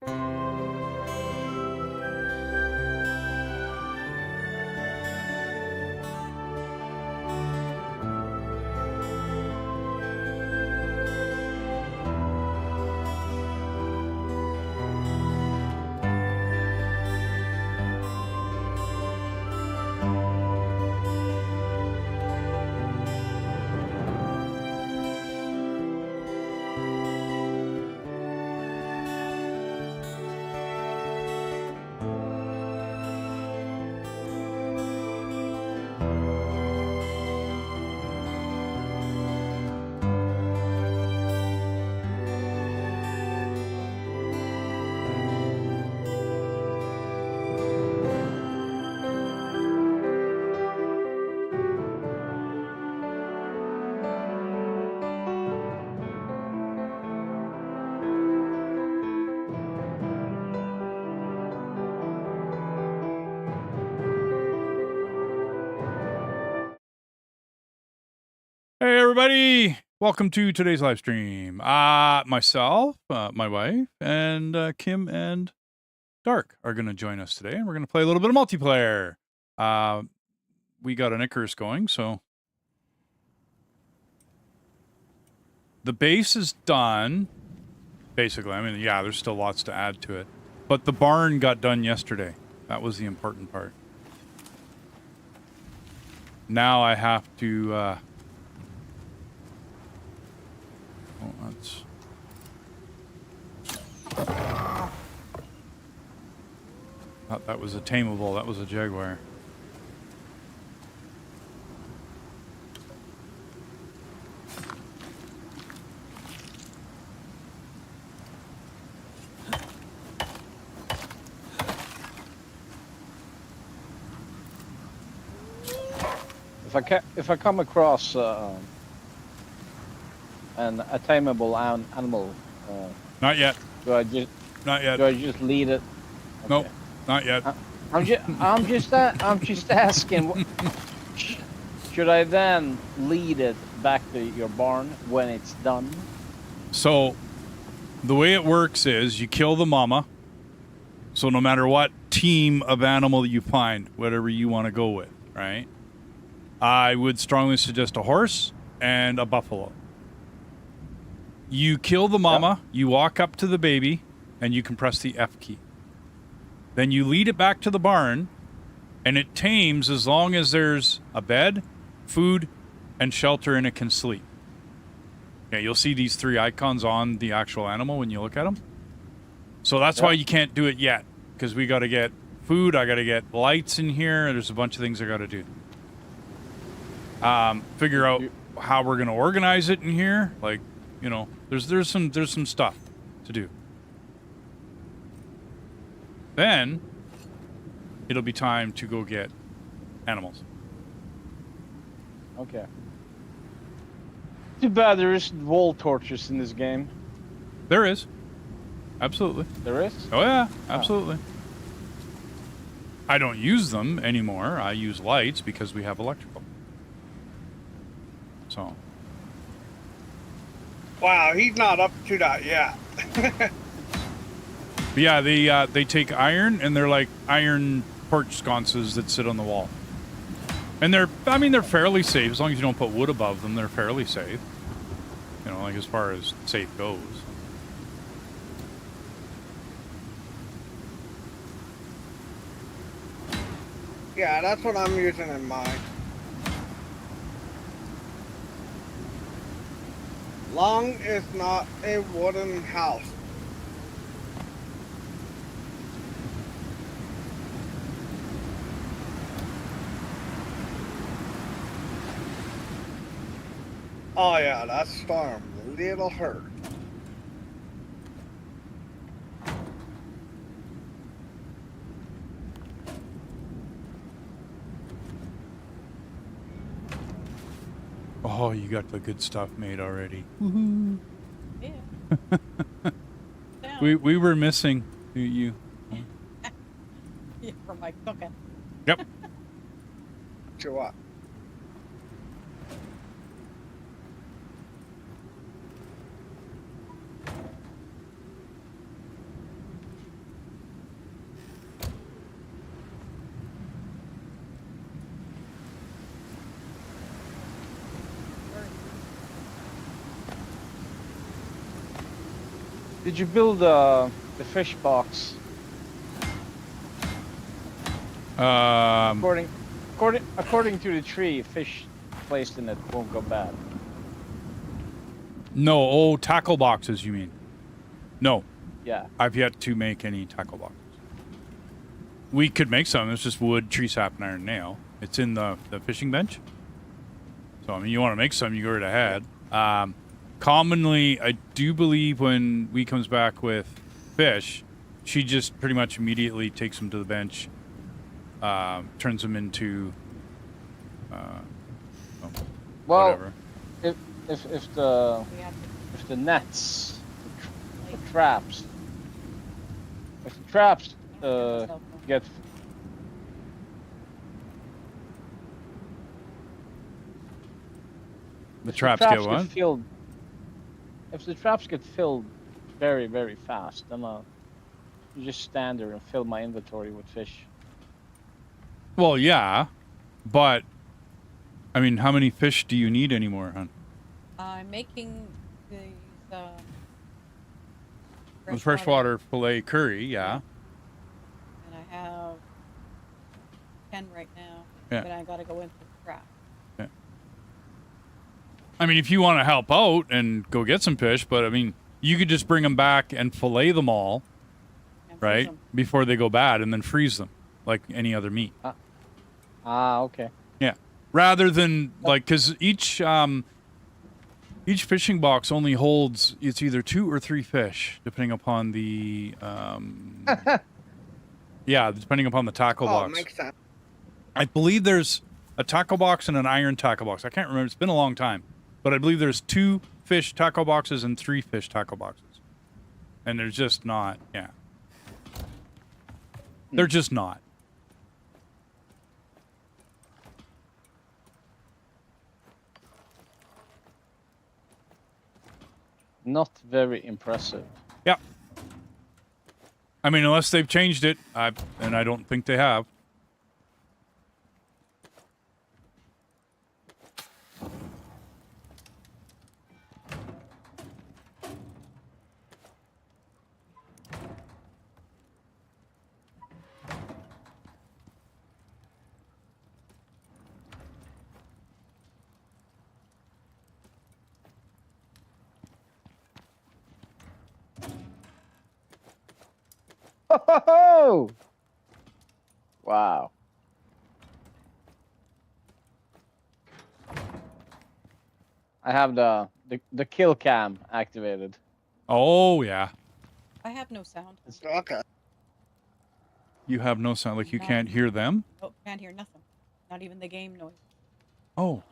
Hey everybody, welcome to today's live stream. Myself, my wife, and Kim and Dark are going to join us today, and we're going to play a little bit of multiplayer. We got an Icarus going, so the base is done, basically. I mean, yeah, there's still lots to add to it, but the barn got done yesterday. That was the important part. Now I have to... Oh, that's... Thought that was a tameable. That was a jaguar. If I come across an tameable animal, Not yet. do I just Not yet. do I just lead it? Okay. Nope. Not yet. I'm just asking. Should I then lead it back to your barn when it's done? So, the way it works is you kill the mama. So no matter what team of animal you find, whatever you want to go with, right? I would strongly suggest a horse and a buffalo. You kill the mama, you walk up to the baby, and you can press the F key. Then you lead it back to the barn, and it tames as long as there's a bed, food, and shelter, and it can sleep. Yeah, you'll see these three icons on the actual animal when you look at them. So that's why you can't do it yet, because we got to get food, I got to get lights in here, there's a bunch of things I got to do. Figure out how we're going to organize it in here, like, you know, there's some stuff to do. Then it'll be time to go get animals. Okay. Too bad there isn't wall torches in this game. There is. Absolutely. There is? Oh yeah, absolutely. I don't use them anymore. I use lights because we have electrical. So. Wow, he's not up to that yet. But yeah, they take iron, and they're like iron porch sconces that sit on the wall. And they're fairly safe as long as you don't put wood above them. They're fairly safe. You know, like as far as safe goes. Yeah, that's what I'm using in mine. Long is not a wooden house. Oh yeah, that storm, little hurt. Oh, you got the good stuff made already. Woohoo! Yeah. We were missing you. Yeah, from my cooking. Yep. To what? Did you build the fish box? According to the tree, fish placed in it won't go bad. No, tackle boxes, you mean? No, Yeah. I've yet to make any tackle boxes. We could make some. It's just wood, tree sap, and iron nail. It's in the fishing bench. So, I mean, you want to make some, you go right ahead. Commonly, I do believe when we comes back with fish, she just pretty much immediately takes them to the bench, turns them into, Well, whatever. if the We have to nets, the traps, if the traps get The if traps the get traps what? get filled, if the traps get filled very, very fast, then you just stand there and fill my inventory with fish. Well, yeah, but I mean, how many fish do you need anymore, hon? I'm making these The freshwater fillet curry, yeah. and I have 10 right now. Yeah. But I gotta go into the trap. I mean, if you want to help out and go get some fish, but I mean, you could just bring them back and fillet them all, And freeze right, them. before they go bad, and then freeze them like any other meat. Okay. Yeah, rather than like, because each fishing box only holds it's either 2 or 3 fish, depending upon the yeah, depending upon the tackle Oh, box. makes sense. I believe there's a tackle box and an iron tackle box. I can't remember. It's been a long time. But I believe there's 2 fish tackle boxes and 3 fish tackle boxes. And there's just not, yeah. They're just not. Not very impressive. Yeah. I mean, unless they've changed it, and I don't think they have. Oh! Wow. I have the kill cam activated. Oh, yeah. I have no sound. It's okay. You have no sound, like you No. can't hear them? Oh, can't hear nothing. Not even the game noise. Oh.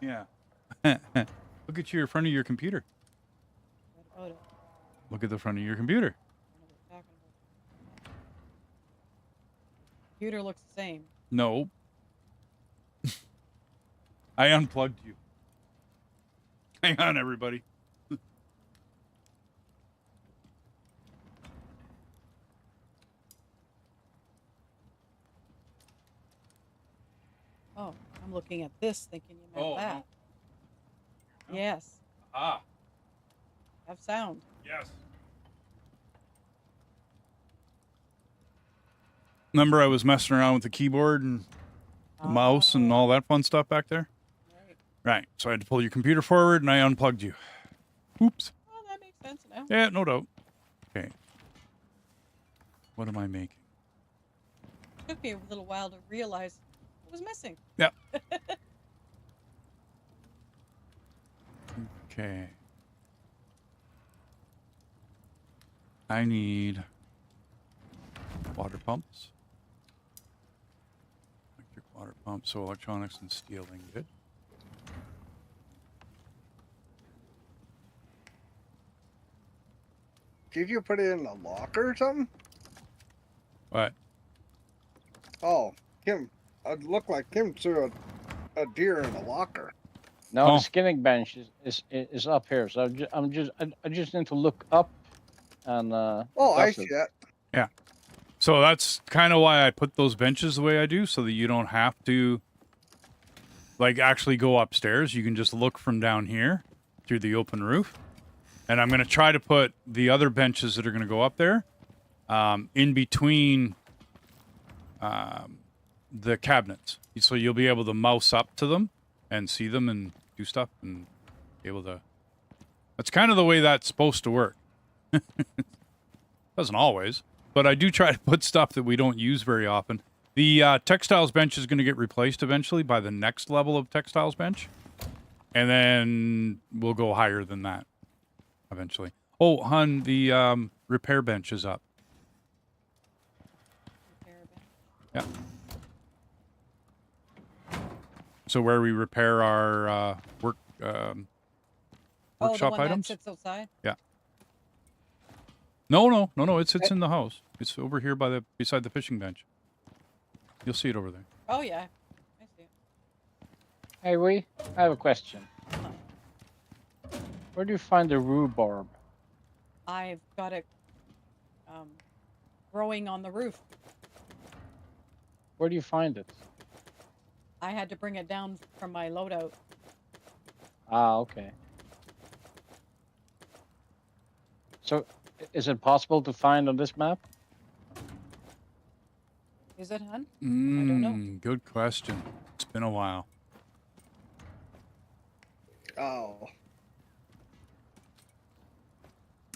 Yeah. Look at your front of your computer. What about it? Look at the front of your computer. I don't know what you're talking about. Computer looks the same. No. I unplugged you. Hang on, everybody. Oh, I'm looking at this thinking you meant that. no. No. Yes. Ah, Have sound. yes. Remember I was messing around with the keyboard and the mouse and all that fun stuff back there? Right. Right. So I had to pull your computer forward and I unplugged you. Oops. Well, that makes sense now. Yeah, no doubt. Okay. What am I making? It took me a little while to realize what was missing. Yeah. Okay. I need water pumps. Electric water pumps, so electronics and steel ingot. Did you put it in a locker or something? What? Oh, Kim. It looked like Kim threw a deer in a locker. No, Oh. the skinning bench is up here. So I just need to look up and Oh, I that's see it. it. So that's kind of why I put those benches the way I do, so that you don't have to, like, actually go upstairs. You can just look from down here through the open roof And I'm going to try to put the other benches that are going to go up there in between the cabinets. So you'll be able to mouse up to them and see them and do stuff and be able to... That's kind of the way that's supposed to work. Doesn't always. But I do try to put stuff that we don't use very often. The textiles bench is going to get replaced eventually by the next level of textiles bench. And then we'll go higher than that eventually. Oh, hun, the repair bench is up. Yeah. So where we repair our workshop the one items? that sits outside? Yeah. No, it sits in the house. It's over here beside the fishing bench. You'll see it over there. Oh, yeah. I see it. Hey, I have a question. Where do you find the rhubarb? I've got it growing on the roof. Where do you find it? I had to bring it down from my loadout. Ah, okay. So, is it possible to find on this map? Is it, hun? I don't know. Good question. It's been a while. Oh.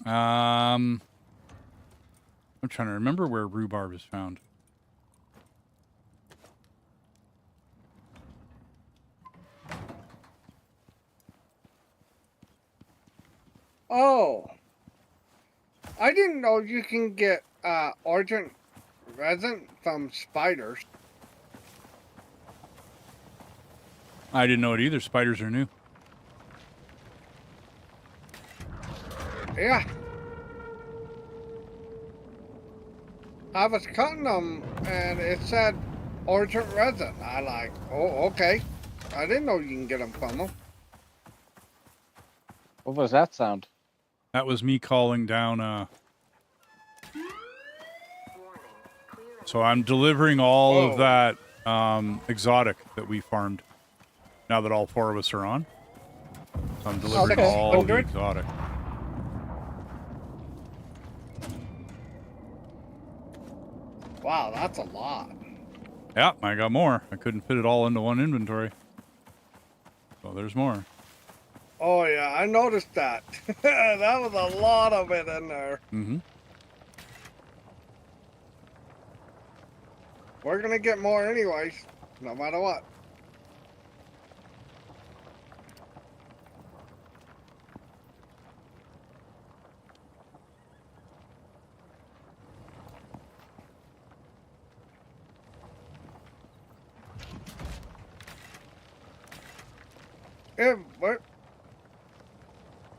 I'm trying to remember where rhubarb is found. Oh. I didn't know you can get argent resin from spiders. I didn't know it either. Spiders are new. Yeah. I was cutting them and it said argent resin. I like, oh, okay. I didn't know you can get them from them. What was that sound? That was me calling down. So I'm delivering all of that exotic that we farmed. Now that all 4 of us are on. So I'm delivering all the exotic. Wow, that's a lot. Yeah, I got more. I couldn't fit it all into one inventory. So there's more. Oh yeah, I noticed that. That was a lot of it in there. Mm-hmm. We're gonna get more anyways, no matter what. What?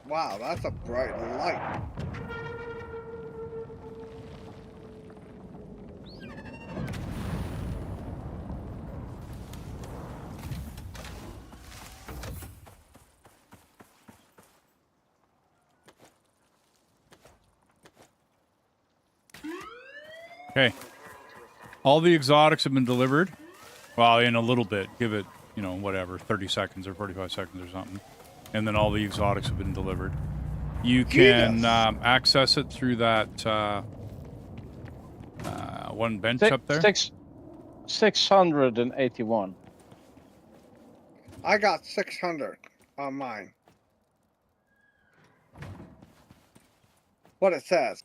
Wow, that's a bright light. Okay. All the exotics have been delivered. Well, in a little bit. Give it, whatever, 30 seconds or 45 seconds or something. And then all the exotics have been delivered. You can access it through that one bench up there. 681. I got 600 on mine. What it says.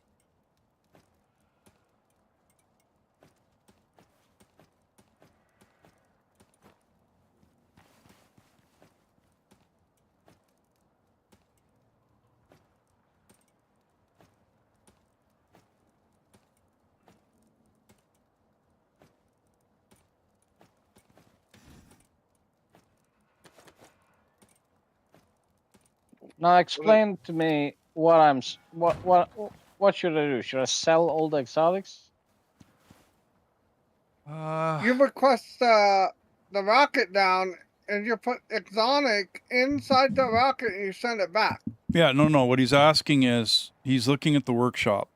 Now explain to me what should I do? Should I sell all the exotics? You request the rocket down, and you put exotic inside the rocket, and you send it back. Yeah, no. What he's asking is, he's looking at the workshop.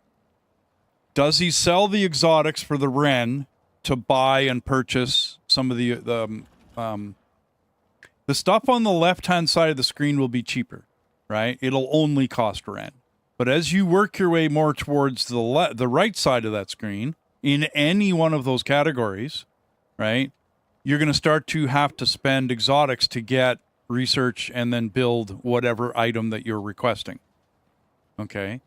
Does he sell the exotics for the Wren to buy and purchase some of the stuff on the left-hand side of the screen will be cheaper. right, it'll only cost rent. But as you work your way more towards the right side of that screen, in any one of those categories, right, you're going to start to have to spend exotics to get research and then build whatever item that you're requesting. Okay?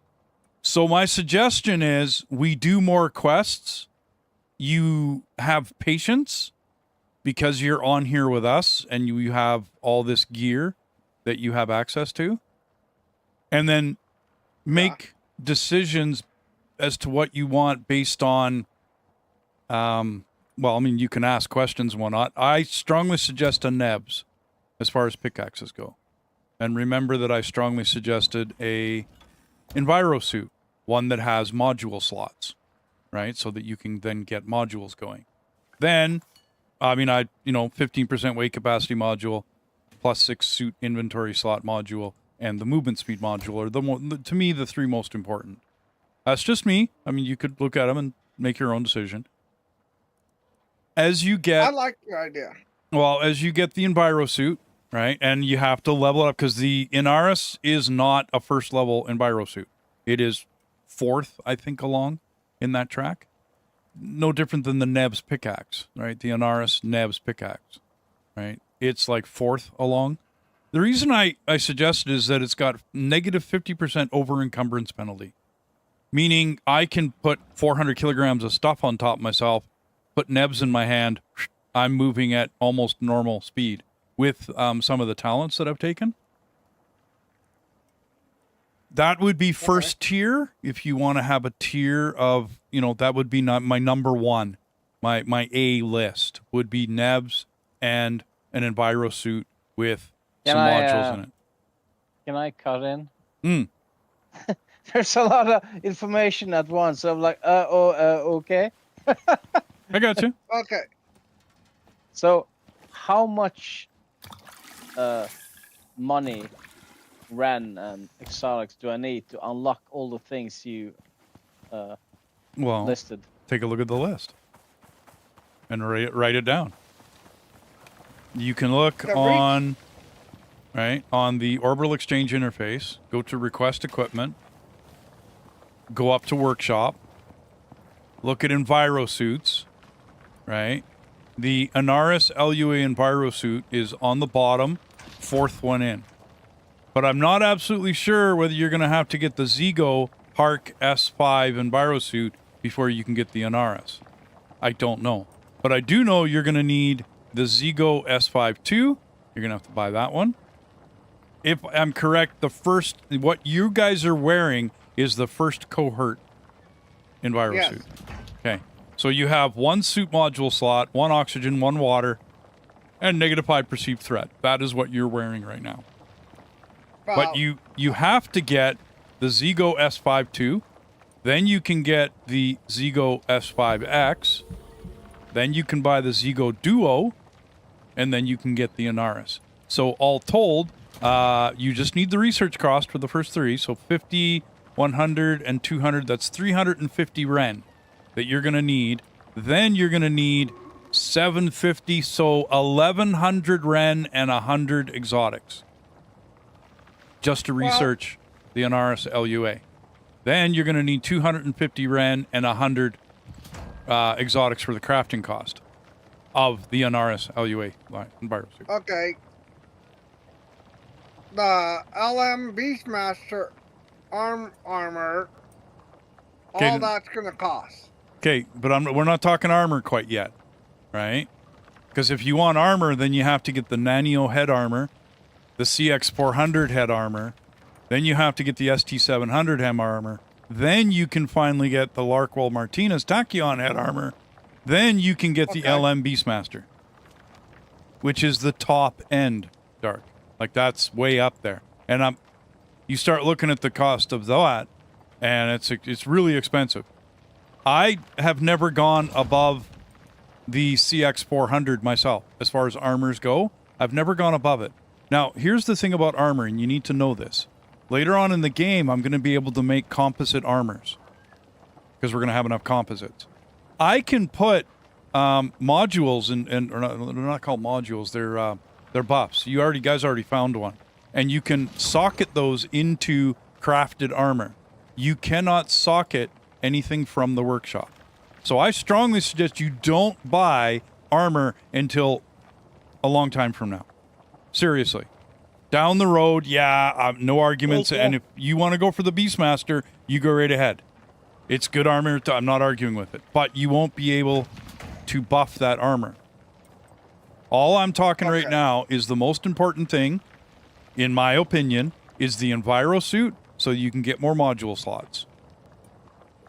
So my suggestion is we do more quests. You have patience because you're on here with us and you have all this gear that you have access to. And then make decisions as to what you want based on, well, I mean, you can ask questions and whatnot. I strongly suggest a Nebs as far as pickaxes go. And remember that I strongly suggested a Enviro suit, one that has module slots, right? So that you can then get modules going. Then, I mean, 15% weight capacity module, plus 6 suit inventory slot module, and the movement speed module are to me, the 3 most important. That's just me. I mean, you could look at them and make your own decision. As you get... I like your idea. Well, as you get the Enviro suit, right, and you have to level it up, because the Icarus is not a first level Enviro suit. It is 4th, I think, along in that track. No different than the Nebs pickaxe, right? The Icarus Nebs pickaxe, right? It's like 4th along. The reason I suggested is that it's got negative 50% over encumbrance penalty. Meaning I can put 400 kilograms of stuff on top of myself, put Nebs in my hand, I'm moving at almost normal speed with some of the talents that I've taken. That would be first tier. If you want to have a tier of, that would be not my number one. My A list would be Nebs and an Enviro suit with some modules in it. Can I cut in? There's a lot of information at once. So I'm like, okay. I got you. Okay. So, how much money, Ren, and exotics do I need to unlock all the things you listed? Take a look at the list and write it down. You can look on the orbital exchange interface, go to request equipment, go up to workshop, look at Enviro suits, right? The Icarus LUA Enviro suit is on the bottom, 4th one in. But I'm not absolutely sure whether you're going to have to get the Zigo Hark S5 Enviro suit before you can get the Icarus. I don't know. But I do know you're going to need the Zigo S5-2. You're going to have to buy that one. If I'm correct, what you guys are wearing is the first cohort Enviro suit. Okay. So you have 1 suit module slot, 1 oxygen, 1 water, and -5 perceived threat. That is what you're wearing right now. Well, but you have to get the Zigo S5-2, then you can get the Zigo S5X, then you can buy the Zigo Duo, and then you can get the Icarus. So all told, you just need the research cost for the first 3, so 50, 100, and 200, that's 350 Ren that you're going to need. Then you're going to need 750, so 1,100 Ren and 100 exotics. Just to research the Icarus LUA. Then you're going to need 250 Ren and 100 exotics for the crafting cost of the Icarus LUA Enviro suit. Okay. The LM Beastmaster armor, all that's going to cost. Okay, but we're not talking armor quite yet, right? Because if you want armor, then you have to get the Nanio head armor, the CX400 head armor, then you have to get the ST700 hem armor, then you can finally get the Larkwell Martinez Tachyon head armor, then you can get the LM Beastmaster, which is the top end, Dark. Like, that's way up there. And you start looking at the cost of that, and it's really expensive. I have never gone above the CX400 myself, as far as armors go. I've never gone above it. Now, here's the thing about armor, and you need to know this. Later on in the game, I'm going to be able to make composite armors, because we're going to have enough composites. I can put modules, they're not called modules, they're buffs. You guys already found one. and you can socket those into crafted armor. You cannot socket anything from the workshop. So I strongly suggest you don't buy armor until a long time from now. Seriously. Down the road, no arguments. Okay. And if you want to go for the Beastmaster, you go right ahead. It's good armor. I'm not arguing with it. But you won't be able to buff that armor. All I'm talking right now is the most important thing, in my opinion, is the Enviro suit, so you can get more module slots.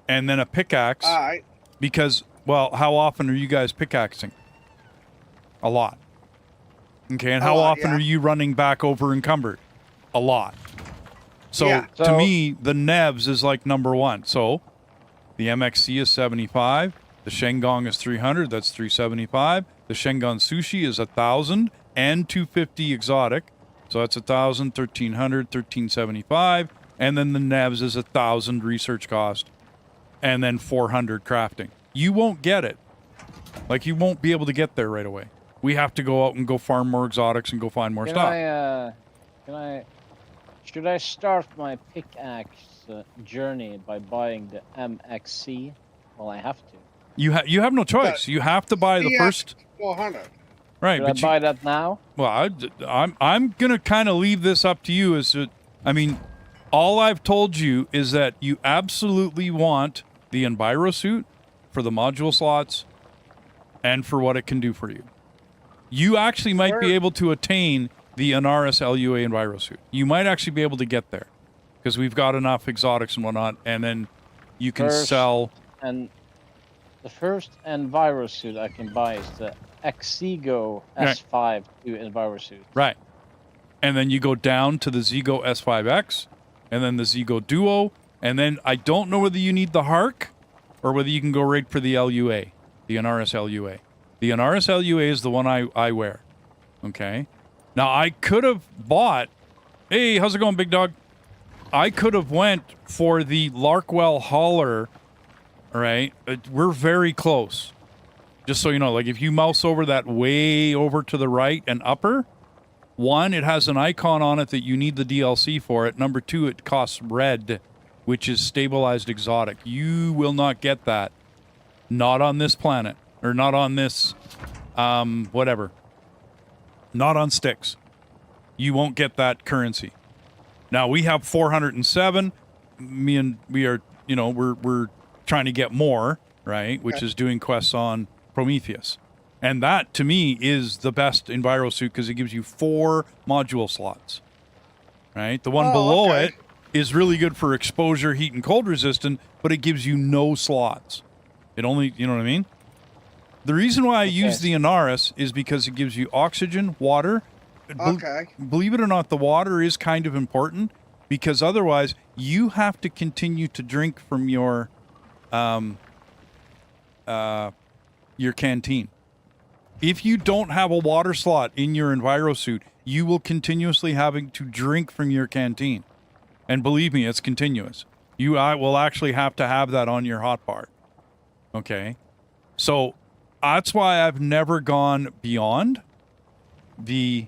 And then a pickaxe. All right. Because, well, how often are you guys pickaxing? A lot. Okay, and how often are you running back over encumbered? A lot. So, to me, the Nevs is like number one. So, the MXC is 75. The Shengong is 300. That's 375. The Shengon Sushi is 1,000 and 250 exotic. So, that's 1,000, 1,300, 1,375. And then the Nevs is 1,000 research cost. And then 400 crafting. You won't get it. Like, you won't be able to get there right away. We have to go out and go farm more exotics and go find more stuff. Should I start my pickaxe journey by buying the MXC? Well, I have to. You have no choice. You have to buy the first 400. Right. Should I buy that now? Well, I'm gonna kind of leave this up to you. All I've told you is that you absolutely want the Enviro suit for the module slots and for what it can do for you. You actually might be able to attain the Anaris LUA Enviro suit. You might actually be able to get there because we've got enough exotics and whatnot, and then you can sell. And the first Enviro suit I can buy is the Exigo S5 to Enviro suit. Right. And then you go down to the Zigo S5X, and then the Zigo Duo, and then I don't know whether you need the Hark or whether you can go right for the LUA, the Anaris LUA. The Anaris LUA is the one I wear. Okay? Now, I could have bought... Hey, how's it going, big dog? I could have went for the Larkwell Hauler, right? We're very close. Just so you know, like, if you mouse over that way over to the right and upper, one, it has an icon on it that you need the DLC for it. Number two, it costs red, which is stabilized exotic. You will not get that. Not on this planet. Or not on this, whatever. Not on Styx. You won't get that currency. Now, we have 407. We are, we're trying to get more, right? Which is doing quests on Prometheus. And that, to me, is the best Enviro suit because it gives you 4 module slots, right? The one below it is really good for exposure, heat, and cold resistant, but it gives you no slots. It only, you know what I mean? The reason why I use the Anaris is because it gives you oxygen, water. Believe it or not, the water is kind of important because otherwise you have to continue to drink from your canteen. If you don't have a water slot in your Enviro suit, you will continuously having to drink from your canteen. And believe me, it's continuous. I will actually have to have that on your hotbar. Okay? So that's why I've never gone beyond the...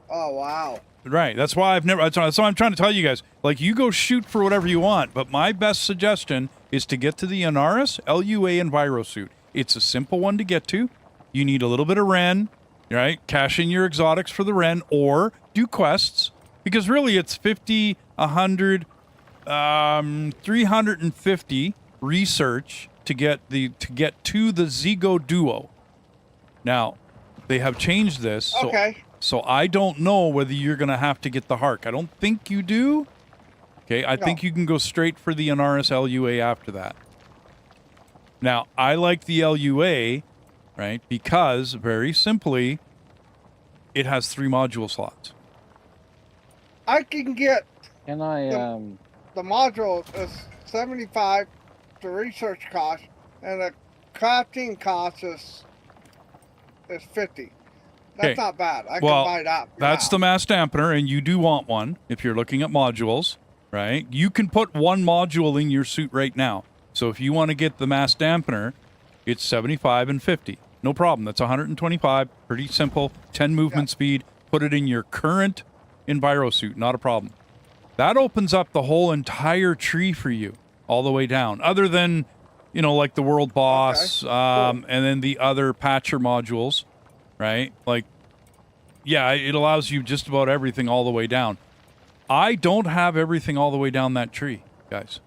Oh, wow. Right. That's why that's what I'm trying to tell you guys. Like, you go shoot for whatever you want, but my best suggestion is to get to the Anaris LUA Enviro suit. It's a simple one to get to. You need a little bit of Ren, right? Cash in your exotics for the Ren, or do quests. Because really, it's 50, 100, 350 research to get to the Zigo Duo. Now, they have changed this. So I don't know whether you're going to have to get the Hark. I don't think you do. Okay, I think you can go straight for the Anaris LUA after that. Now, I like the LUA, right, because, very simply, it has 3 module slots. I can get... Can I, The module is 75, the research cost, and the crafting cost is 50. That's not bad. I can buy that. That's the mass dampener, and you do want one if you're looking at modules, right? You can put one module in your suit right now. So if you want to get the mass dampener, it's 75 and 50. No problem. That's 125. Pretty simple. 10 movement speed. Put it in your current envirosuit, not a problem. That opens up the whole entire tree for you all the way down, other than, you know, like the world boss, Cool. and then the other patcher modules, right? Like, yeah, it allows you just about everything all the way down. I don't have everything all the way down that tree, guys.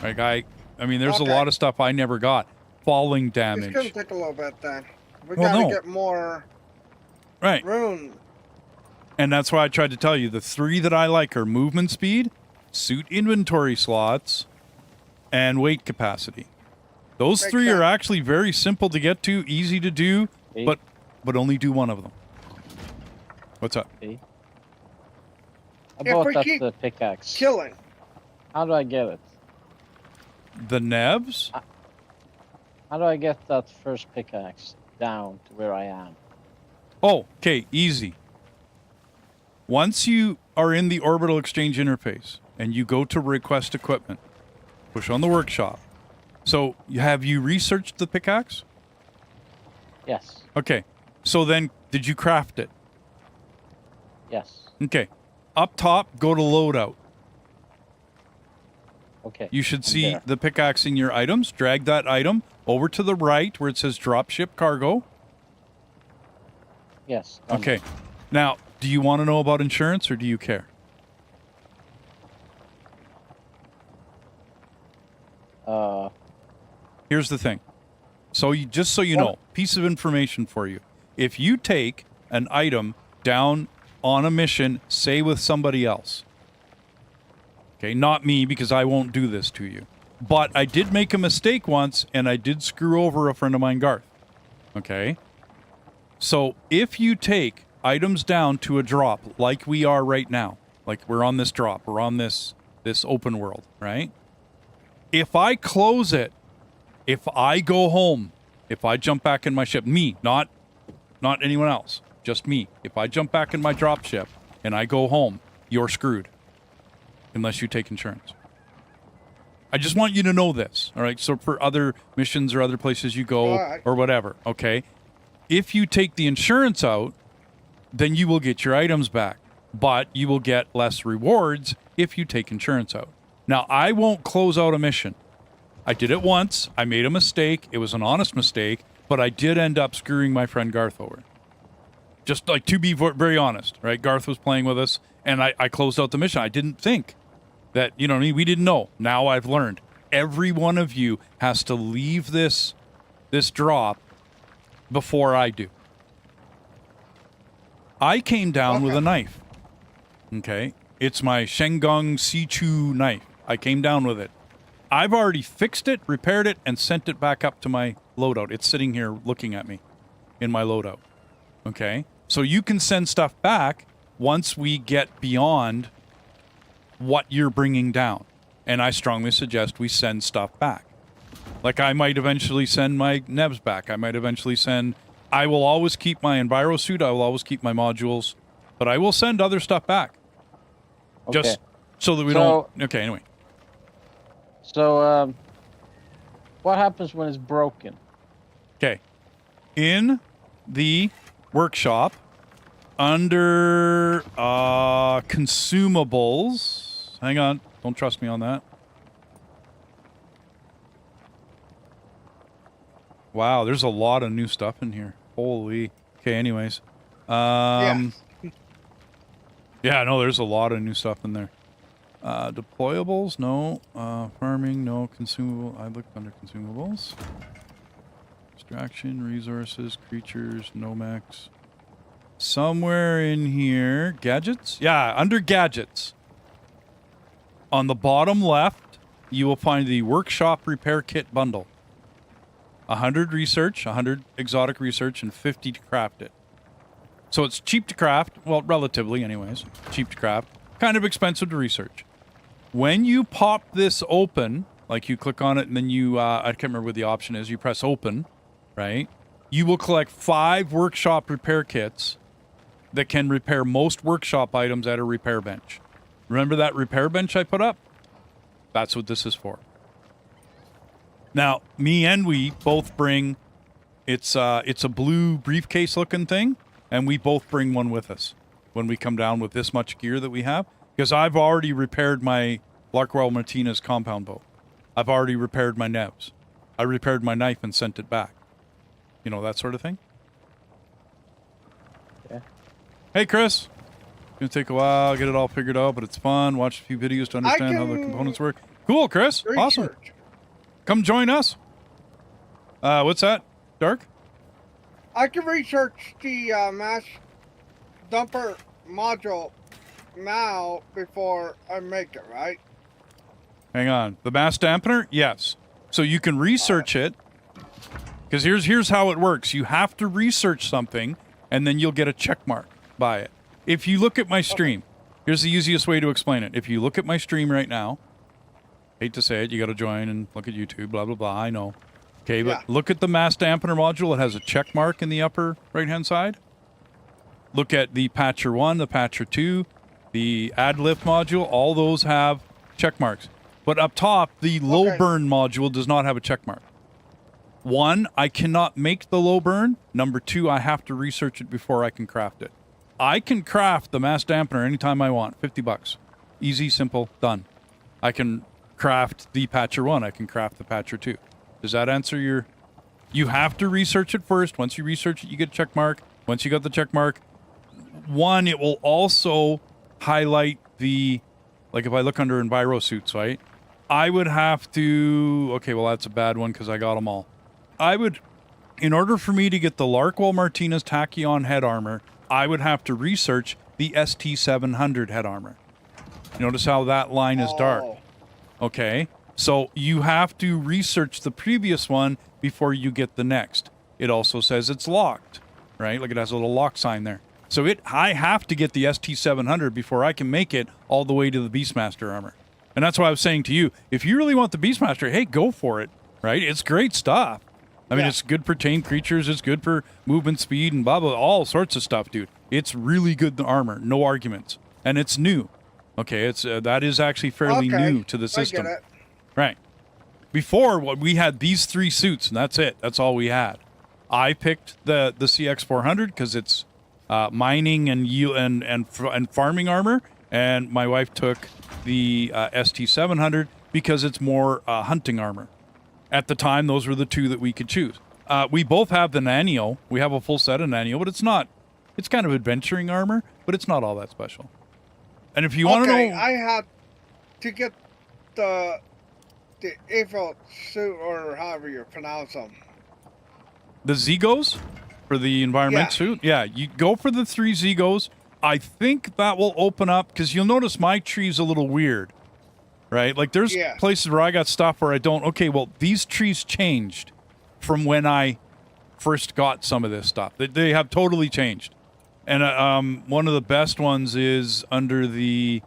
Like, I mean, there's a lot of stuff I never got. Falling damage. It's gonna take a little bit then. We Well, gotta no. get more Right. rune. And that's why I tried to tell you, the 3 that I like are movement speed, suit inventory slots, and weight capacity. Those Makes 3 are sense. actually very simple to get to, easy to do, See? but only do one of them. What's up? See? I If bought we that keep pickaxe. Killing. How do I get it? The Nevs? How do I get that first pickaxe down to where I am? Oh, okay, easy. Once you are in the orbital exchange interface and you go to request equipment, push on the workshop. So, have you researched the pickaxe? Yes. Okay. So then, did you craft it? Yes. Okay. Up top, go to loadout. Okay. You should I'm see there. the pickaxe in your items. Drag that item over to the right where it says dropship cargo. Yes. done. Okay. Now, do you want to know about insurance or do you care? Here's the thing. So just so you know, piece of information for you. If you take an item down on a mission, say with somebody else. Okay, not me because I won't do this to you. But I did make a mistake once and I did screw over a friend of mine, Garth. Okay? So if you take items down to a drop like we are right now, like we're on this drop, we're on this open world, right? If I close it, if I go home, if I jump back in my ship, me, not anyone else, just me. If I jump back in my drop ship and I go home, you're screwed. Unless you take insurance. I just want you to know this, all right? So for other missions or other places you go All right. or whatever, okay? If you take the insurance out, then you will get your items back, but you will get less rewards if you take insurance out. Now, I won't close out a mission. I did it once. I made a mistake. It was an honest mistake, but I did end up screwing my friend Garth over. Just like to be very honest, right? Garth was playing with us, and I closed out the mission. I didn't think that, you know what I mean? We didn't know. Now I've learned. Every one of you has to leave this drop before I do. I came down with a knife. Okay? It's my Shenggong Sichu knife. I came down with it. I've already fixed it, repaired it, and sent it back up to my loadout. It's sitting here looking at me in my loadout. Okay? So you can send stuff back once we get beyond what you're bringing down. And I strongly suggest we send stuff back. Like I might eventually send my Nebs back. I might eventually send... I will always keep my envirosuit. I will always keep my modules. But I will send other stuff back. Okay. Just so that we don't... Okay, anyway. So, what happens when it's broken? Okay. In the workshop, under consumables... Hang on. Don't trust me on that. Wow, there's a lot of new stuff in here. Holy. Okay, anyways. Yeah. Yeah, no, there's a lot of new stuff in there. Deployables, no. Farming, no. Consumable, I looked under consumables. Extraction, resources, creatures, nomax. Somewhere in here, gadgets? Yeah, under gadgets. On the bottom left, you will find the workshop repair kit bundle. 100 research, 100 exotic research, and 50 to craft it. So it's cheap to craft. Well, relatively anyways. Cheap to craft. Kind of expensive to research. When you pop this open, like you click on it and then you, I can't remember what the option is, you press open, right? You will collect 5 workshop repair kits that can repair most workshop items at a repair bench. Remember that repair bench I put up? That's what this is for. Now, me and we both bring, it's a blue briefcase looking thing, and we both bring one with us. when we come down with this much gear that we have. Because I've already repaired my Larkwell Martinez compound bow. I've already repaired my nebs. I repaired my knife and sent it back. You know, that sort of thing. Yeah. Hey, Chris. It's going to take a while, get it all figured out, but it's fun. Watch a few videos to understand how the components work. Cool, Chris. Research. Awesome. Come join us. What's that, Dark? I can research the mass dumper module now before I make it, right? Hang on. The mass dampener? Yes. So you can research it. Because here's how it works. You have to research something, and then you'll get a check mark by it. If you look at my stream, here's the easiest way to explain it. If you look at my stream right now, hate to say it, you got to join and look at YouTube, blah, blah, blah, I know. Okay, but look at the mass dampener module. It has a check mark in the upper right-hand side. Look at the patcher 1, the patcher 2, the add lift module. All those have check marks. But up top, the low burn module does not have a check mark. 1, I cannot make the low burn. Number 2, I have to research it before I can craft it. I can craft the mass dampener anytime I want. $50. Easy, simple, done. I can craft the patcher 1. I can craft the patcher 2. Does that answer your... You have to research it first. Once you research it, you get a check mark. Once you got the check mark, 1, it will also highlight the... Like if I look under enviro suits, right? I would have to... Okay, well, that's a bad one because I got them all. I would... In order for me to get the Larkwell Martinez Tachyon head armor, I would have to research the ST700 head armor. Notice how that line is dark. Okay, so you have to research the previous one before you get the next. It also says it's locked, right? Like it has a little lock sign there. So I have to get the ST700 before I can make it all the way to the Beastmaster armor. And that's why I was saying to you, if you really want the Beastmaster, hey, go for it, right? It's great stuff. I mean, it's good for tame creatures. It's good for movement speed and blah, blah, all sorts of stuff, dude. It's really good armor. No arguments. And it's new. Okay, it's that is actually fairly new to the system. I get it. Right. Before, we had these 3 suits, and that's it. That's all we had. I picked the CX400 because it's mining and yield and farming armor, and my wife took the ST700 because it's more hunting armor. At the time, those were the 2 that we could choose. We both have the Nanio. We have a full set of Nanio, but it's not. It's kind of adventuring armor, but it's not all that special. And if you want to know, I had to get the evil suit, or however you pronounce them. the Zegos for the environment suit. Yeah, you go for the 3 Zegos. I think that will open up, because you'll notice my tree's a little weird. Right? Like, there's places where I got stuff where I don't... Okay, well, these trees changed from when I first got some of this stuff. They have totally changed. And one of the best ones is under the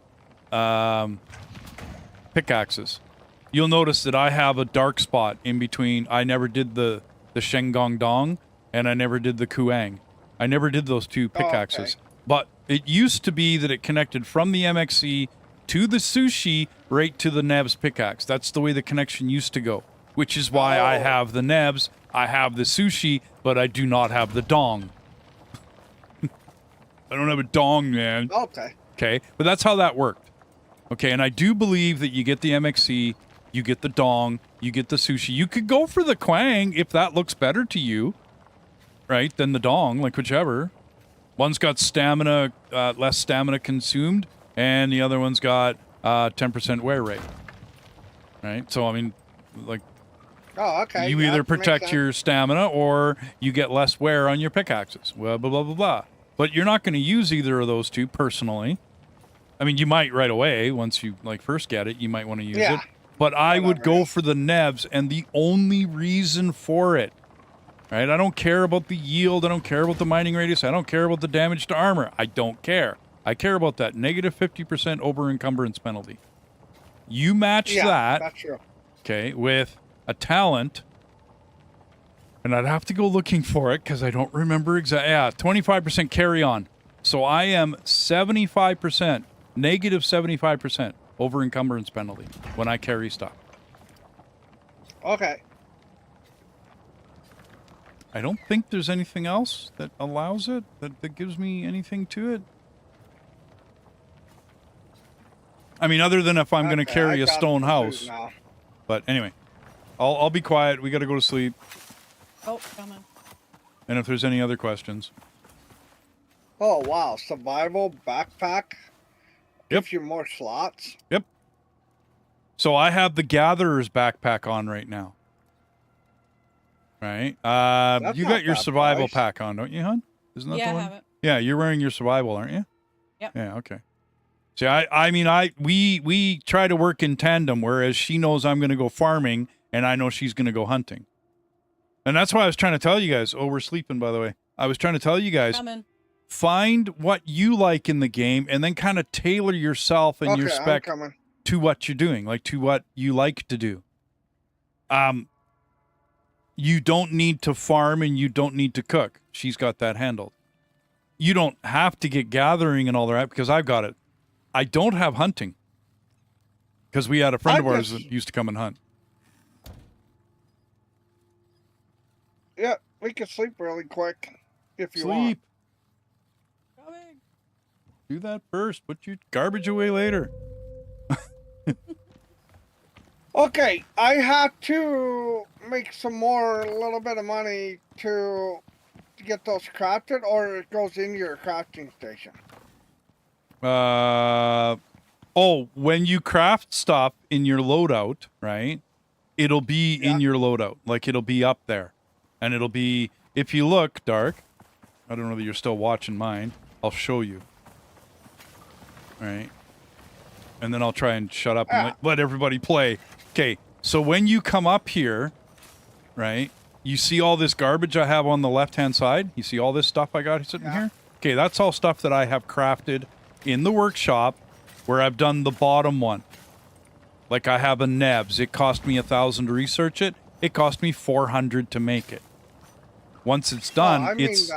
pickaxes. You'll notice that I have a dark spot in between. I never did the Shengong Dong, and I never did the Kuang. I never did those 2 pickaxes. Oh, okay. But it used to be that it connected from the MXC to the sushi right to the Neb's pickaxe. That's the way the connection used to go, which is why I have the Nebs, I have the sushi, but I do not have the dong. I don't have a dong, man. Okay. Okay, but that's how that worked. Okay, and I do believe that you get the MXC, you get the dong, you get the sushi. You could go for the Quang if that looks better to you, right, than the dong, like whichever. One's got stamina, less stamina consumed, and the other one's got 10% wear rate. Right? So, I mean, like... Oh, okay. You either protect your stamina or you get less wear on your pickaxes. Well, blah, blah, blah, blah. But you're not going to use either of those 2 personally. I mean, you might right away. Once you, like, first get it, you might want to use it. But I would go for the Nebs, and the only reason for it, right? I don't care about the yield. I don't care about the mining radius. I don't care about the damage to armor. I don't care. I care about that negative 50% over encumbrance penalty. You match that, that's true. Okay, with a talent, and I'd have to go looking for it because I don't remember exactly. Yeah, 25% carry on. So I am 75%, negative 75% over encumbrance penalty when I carry stuff. Okay. I don't think there's anything else that allows it, that gives me anything to it. I mean, other than if I'm going to Okay, carry I a got stone the house. suit now. But anyway, I'll be quiet. We got to go to sleep. Oh, coming. And if there's any other questions. Oh wow, survival backpack gives you more slots. Yep. So I have the Gatherer's backpack on right now. Right? That's You not got your bad survival price. pack on, don't you, hon? Isn't that Yeah, the I one? have it. Yeah, you're wearing your survival, aren't you? Yep. Yeah, okay. See, we try to work in tandem, whereas she knows I'm going to go farming, and I know she's going to go hunting. And that's why I was trying to tell you guys. Oh, we're sleeping, by the way. I was trying to tell you guys, Coming. find what you like in the game, and then kind of tailor yourself and your Okay, I'm spec coming. to what you're doing, like to what you like to do. You don't need to farm and you don't need to cook. She's got that handled. You don't have to get gathering and all that because I've got it. I don't have hunting because we had a friend of ours that used to come and hunt. Yeah, we can sleep really quick if you want. Sleep. Coming. Do that first. Put your garbage away later. Okay, I had to make some more, a little bit of money to get those crafted, or it goes in your crafting station. When you craft stuff in your loadout, right? It'll be in your loadout. Like it'll be up there. And it'll be, if you look, Dark, I don't know that you're still watching mine. I'll show you. All right. And then I'll try and shut up and let everybody play. Okay, so when you come up here, right, you see all this garbage I have on the left-hand side? You see all this stuff I got sitting here? Okay, that's all stuff that I have crafted in the workshop where I've done the bottom one. Like I have a Nebs. It cost me 1,000 to research it. It cost me 400 to make it. Once it's done, it's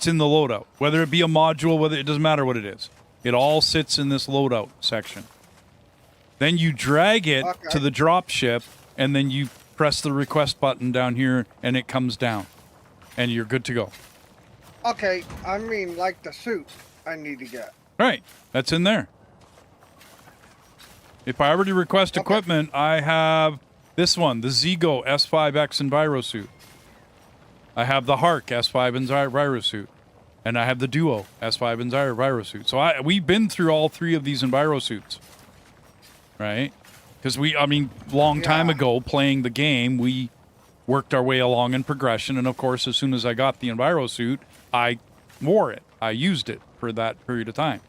in the loadout. Whether it be a module, it doesn't matter what it is. It all sits in this loadout section. Then you drag it to the drop ship, and then you press the request button down here, and it comes down. And you're good to go. Okay, I mean like the suit I need to get. Right, that's in there. If I already request equipment, I have this one, the Zigo S5X Enviro suit. I have the Hark S5 Enviro suit. And I have the Duo S5 Enviro suit. So we've been through all three of these Enviro suits. Right? Because long time ago, playing the game, we worked our way along in progression. And of course, as soon as I got the Enviro suit, I wore it. I used it for that period of time.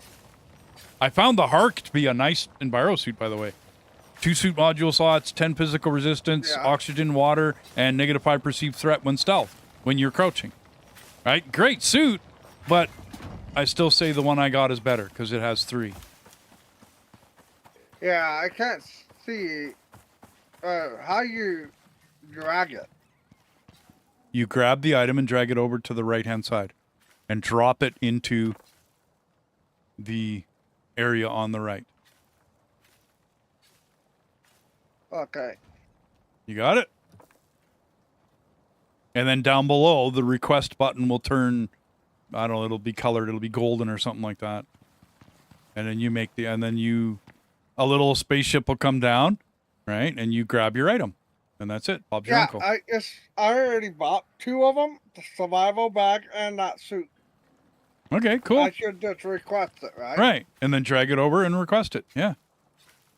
I found the Hark to be a nice Enviro suit, by the way. 2 suit module slots, 10 physical resistance, oxygen, water, and -5 perceived threat when stealth, when you're crouching. Right? Great suit, but I still say the one I got is better because it has 3. Yeah, I can't see how you drag it. You grab the item and drag it over to the right-hand side and drop it into the area on the right. Okay. You got it? And then down below, the request button will turn, I don't know, it'll be colored, it'll be golden or something like that. And then you make a little spaceship will come down, right? And you grab your item. And that's it. Bob's your uncle. I already bought 2 of them, the survival bag and that suit. Okay, cool. I should just request it, right? Right. And then drag it over and request it. Yeah.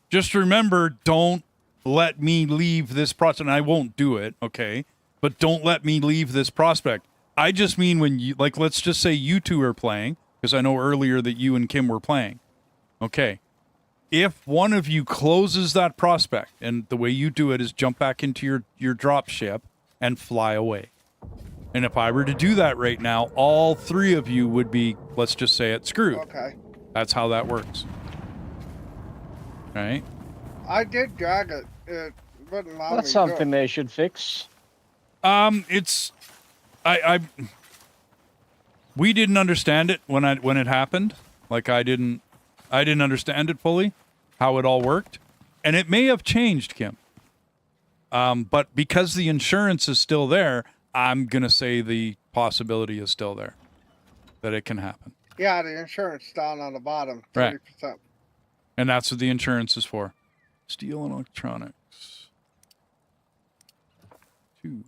Just remember, don't let me leave this prospect. And I won't do it, okay? But don't let me leave this prospect. I just mean when you, like, let's just say you two are playing, because I know earlier that you and Kim were playing. Okay. If one of you closes that prospect, and the way you do it is jump back into your drop ship and fly away. And if I were to do that right now, all 3 of you would be, let's just say it, screwed. Okay. That's how that works. Right? I did drag it. It wouldn't allow me That's to something do it. they should fix. We didn't understand it when it happened. Like I didn't understand it fully, how it all worked. And it may have changed, Kim. But because the insurance is still there, I'm going to say the possibility is still there that it can happen. Yeah, the insurance down on the bottom, 30%. Right. And that's what the insurance is for. Steel and electronics. 2.